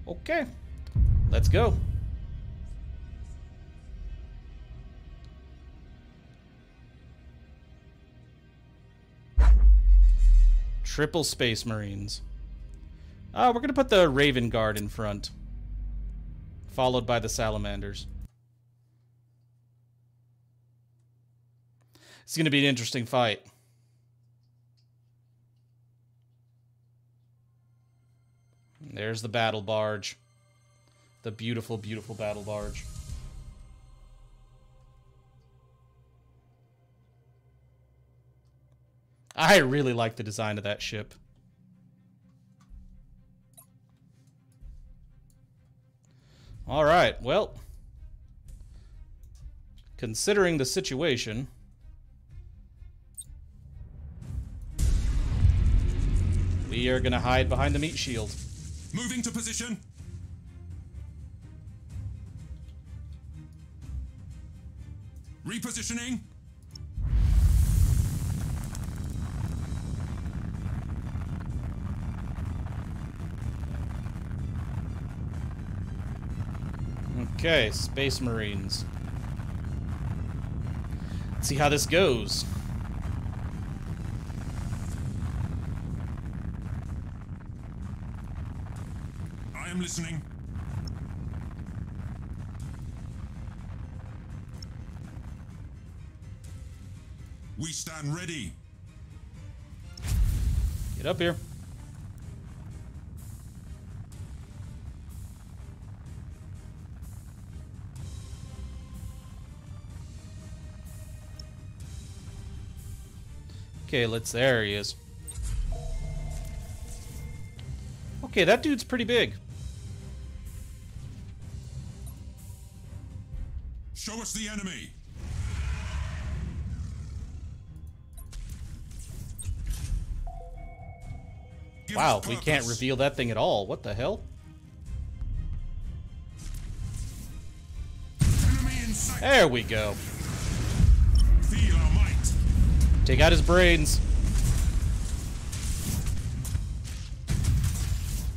Okay, let's go. Triple Space Marines. We're going to put the Raven Guard in front, followed by the Salamanders. It's going to be an interesting fight. There's the battle barge. The beautiful, beautiful battle barge. I really like the design of that ship. All right, well, considering the situation, we are going to hide behind the meat shield. Moving to position. Repositioning. Okay, Space Marines. Let's see how this goes. I am listening. We stand ready. Get up here. Okay, there he is. Okay, that dude's pretty big. Show us the enemy. Give Wow, us we can't purpose. reveal that thing at all. What the hell? Enemy in sight. There we go. Feel our might. Take out his brains.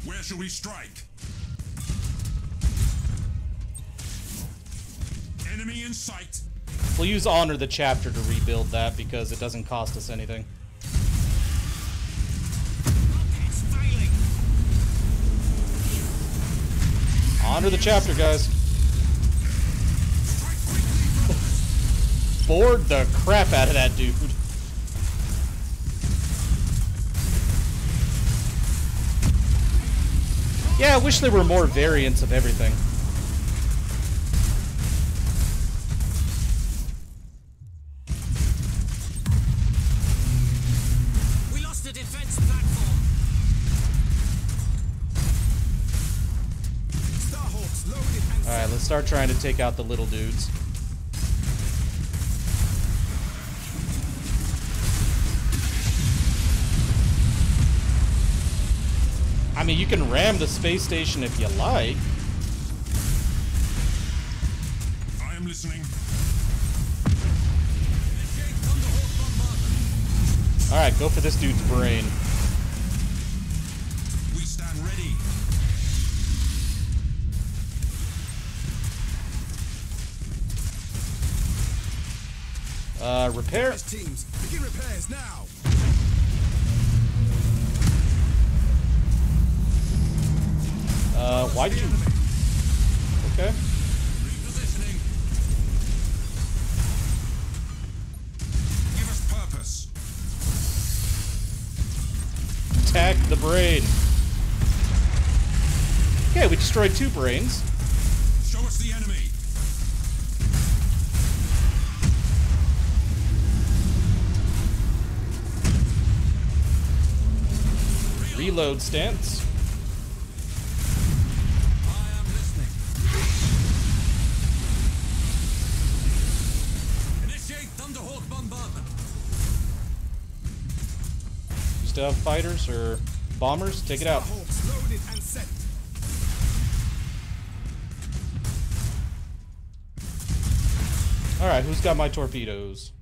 Where shall we strike? Enemy in sight. We'll use Honor the Chapter to rebuild that because it doesn't cost us anything. It's failing. Honor the Chapter, guys. Strike quickly, brothers. Board the crap out of that dude. Yeah, I wish there were more variants of everything. We lost the defense platform. Starhawks loaded and Alright, let's start trying to take out the little dudes. I mean, you can ram the space station if you like. I am listening. Alright, go for this dude's brain. We stand ready. Repair. Teams, begin repairs now. Why'd you... Okay. Repositioning. Give us purpose. Attack the brain. Okay, we destroyed 2 brains. Show Show us the enemy. Reload stance. I am listening. Initiate Thunderhawk bombardment. You still have fighters or bombers? Take it out. Hawks loaded and set. Alright, who's got my torpedoes?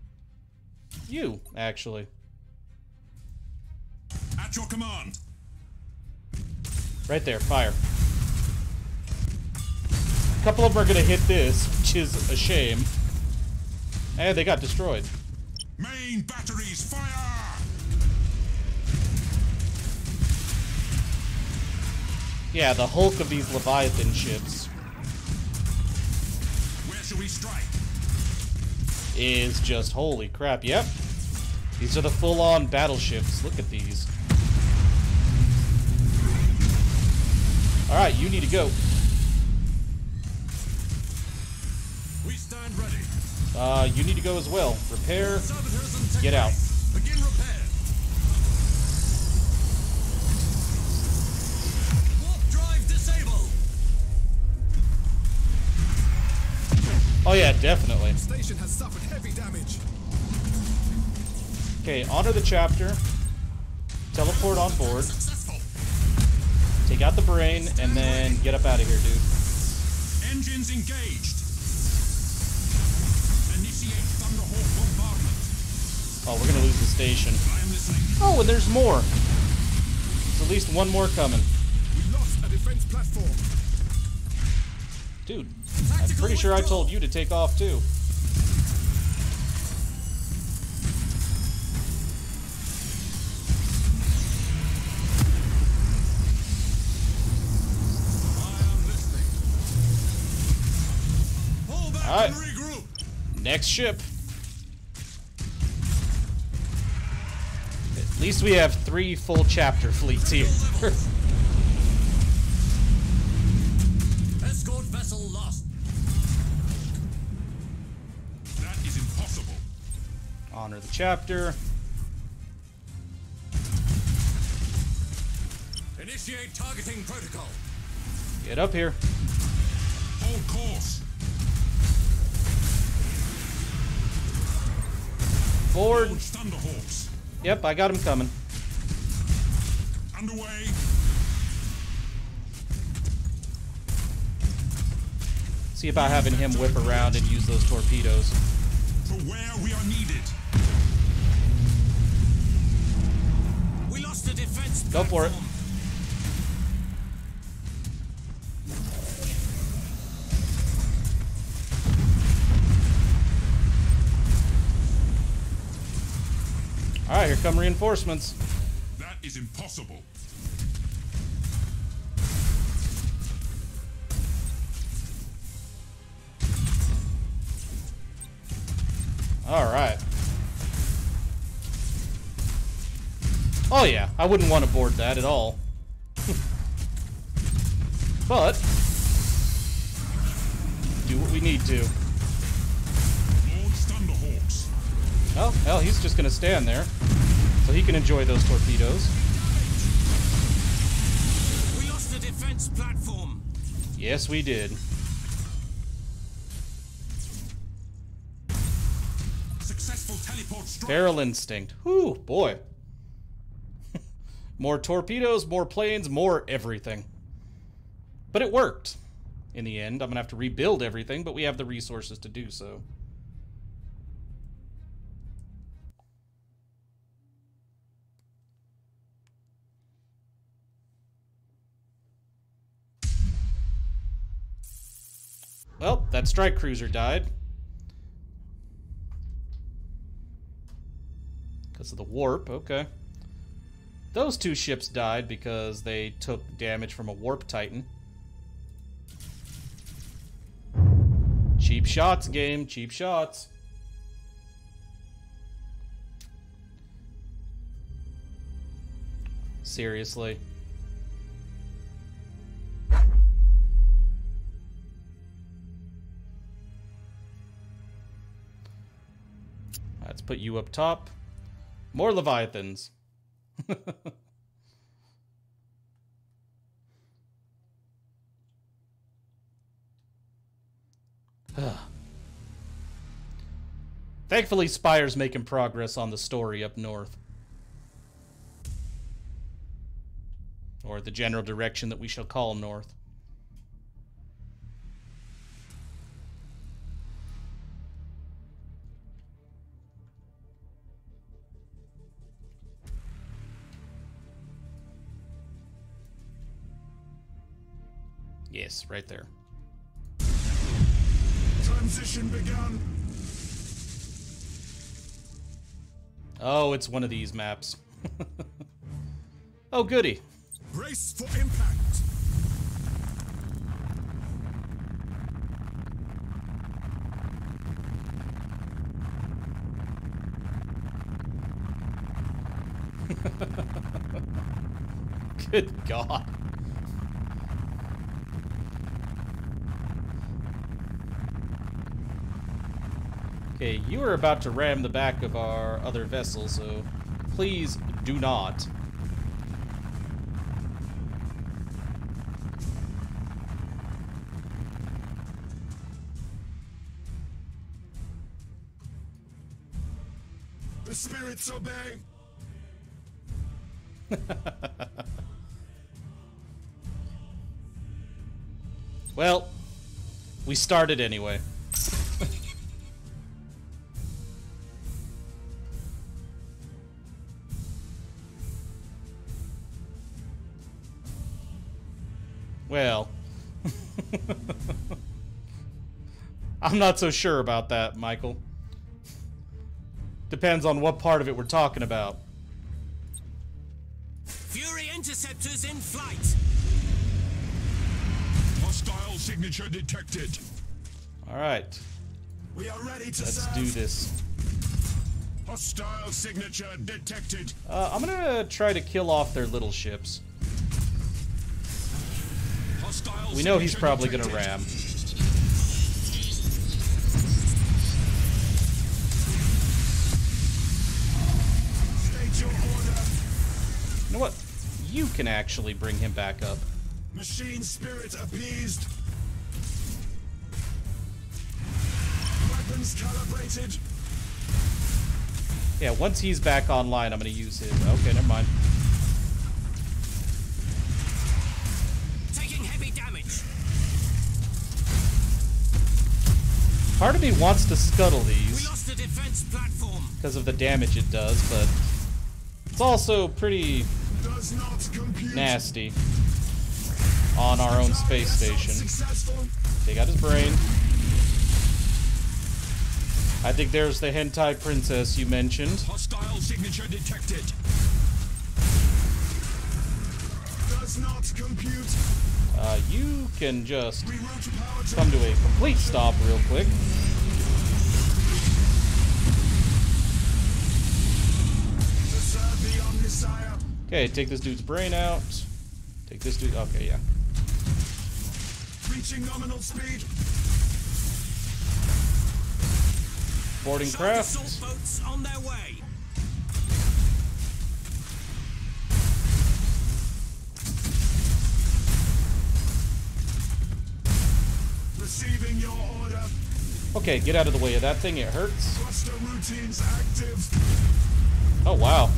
You, actually. At your command. Right there, fire. A couple of them are gonna hit this, which is a shame. And they got destroyed. Main batteries, fire! Yeah, the hulk of these Leviathan ships Where should we strike? is just holy crap. Yep. These are the full-on battleships. Look at these. Alright, you need to go. We stand ready. You need to go as well. Repair. Servitors and Get out. Begin repair. Warp drive disabled. Oh yeah, definitely. Station has suffered heavy damage. Okay, honor the chapter. Teleport on board. Successful. Take out the brain, and then get up out of here, dude. Engines engaged. Initiate Thunderhawk bombardment. Oh, we're gonna lose the station. I am listening. Oh, and there's more. There's at least one more coming. We lost a defense platform. Dude, I'm pretty sure I told you to take off too. Alright. Next ship. At least we have 3 full chapter fleets here. Escort vessel lost. That is impossible. Honor the chapter. Initiate targeting protocol. Get up here. Hold course. Forward. Launch Thunderhawks. Yep, I got him coming. Underway. See about having him whip around and use those torpedoes. To where we are needed. We lost the defense Go for it. platform. Alright, here come reinforcements. That is impossible. Alright. Oh yeah, I wouldn't want to board that at all. But do what we need to. Launch Thunderhawks. Oh, hell, he's just gonna stand there. So he can enjoy those torpedoes. We lost the defense platform. Yes, we did. Successful teleport strike. Feral instinct. Whew, boy. More torpedoes, more planes, more everything. But it worked. In the end, I'm gonna have to rebuild everything, but we have the resources to do so. Well, that strike cruiser died. Because of the warp, okay. Those 2 ships died because they took damage from a warp titan. Cheap shots, game. Cheap shots. Seriously. put you up top. More Leviathans. Thankfully, Spire's making progress on the story up north. Or the general direction that we shall call north. Yes, right there. Transition begun. Oh, it's one of these maps. Oh, goody. Brace for impact. Good God. Okay, you are about to ram the back of our other vessel, so please do not. The spirits obey. Well, we started anyway. Well, I'm not so sure about that, Michael. Depends on what part of it we're talking about. Fury interceptors in flight. Hostile signature detected. All right, We are ready to let's serve. do this. Hostile signature detected. I'm gonna try to kill off their little ships. Hostile We know he's signature probably gonna detected. ram. State your order. You know what? You can actually bring him back up. Machine spirit appeased. Weapons calibrated. Yeah, once he's back online, I'm gonna use his. Okay, never mind. Taking heavy damage. Part of me wants to scuttle We these lost the defense platform. because of the damage it does, but it's also pretty Does not compute. nasty on our own space station. Successful. Take out his brain. I think there's the hentai princess you mentioned. Hostile signature detected. Does not compute. You can just Reroute power to come to a complete stop real quick. to serve the Omnisire. Okay, take this dude's brain out. Take this dude. Okay, yeah. Reaching nominal speed. Boarding Assault craft. boats on their way. Receiving your order. Okay, get out of the way of that thing. It hurts. Cluster routines active. Oh, wow.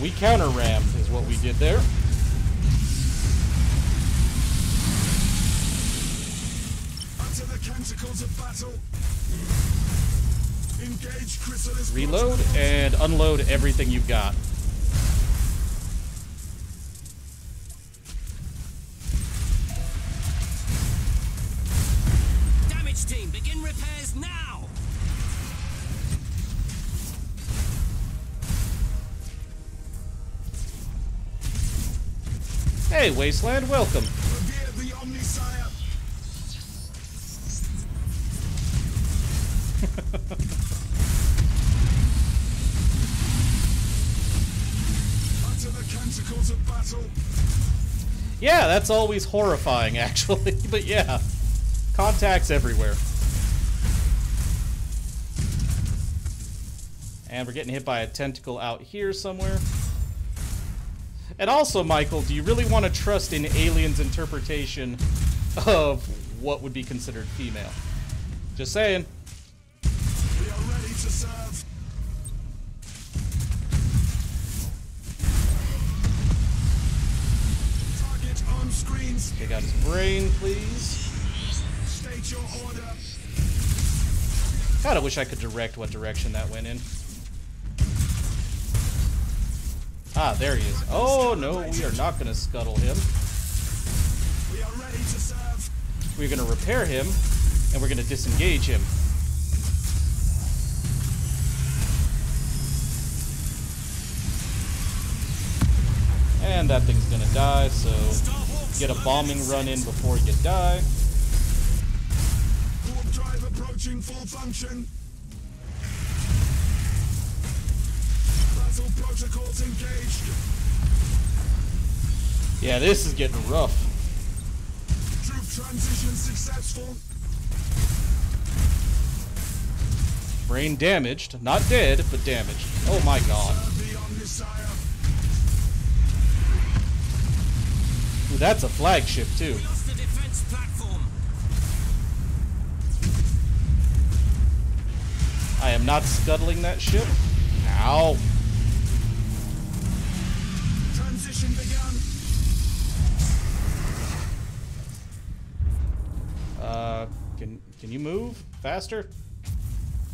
We counter-rammed is what we did there. Utter the canticles of battle. Engage chrysalis. Reload protocols. and unload everything you've got. Damage team, begin repairs now. Hey, Wasteland, welcome. Revere the Omnisire. Utter the canticles of battle. Yeah, that's always horrifying, actually, but yeah. Contacts everywhere. And we're getting hit by a tentacle out here somewhere. And also, Michael, do you really want to trust in aliens' interpretation of what would be considered female? Just saying. We are ready to serve. Target on screens. Take out his brain, please. State your order. Kinda wish I could direct what direction that went in. Ah, there he is. Oh, no, we are not going to scuttle him. We are ready to serve. We're going to repair him, and we're going to disengage him. And that thing's going to die, so get a bombing run in before you die. Warp drive approaching full function. Battle protocols engaged. Yeah, this is getting rough. Troop transition successful. Brain damaged. Not dead, but damaged. Oh my god. Serve the Omnisire. Ooh, that's a flagship, too. Lost the defense platform. I am not scuttling that ship. Ow. Transition begun. Can you move faster?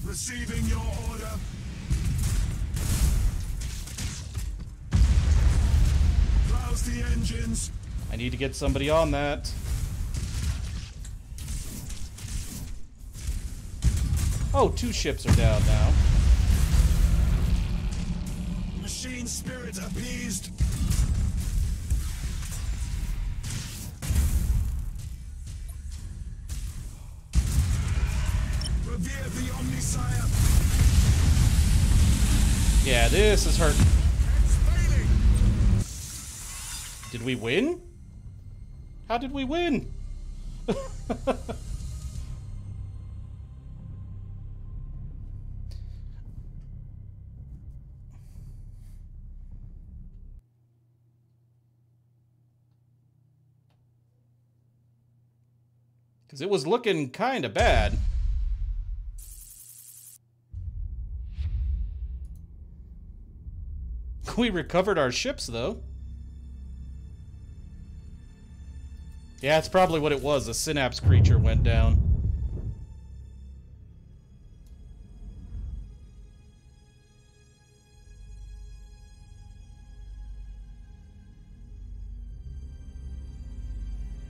Receiving your order. Rouse the engines. I need to get somebody on that. Oh, 2 ships are down now. Machine spirit appeased. Revere the Omnisire. Yeah, this is hurting. It's failing. Did we win? How did we win? Because it was looking kind of bad. We recovered our ships, though. Yeah, it's probably what it was. A synapse creature went down.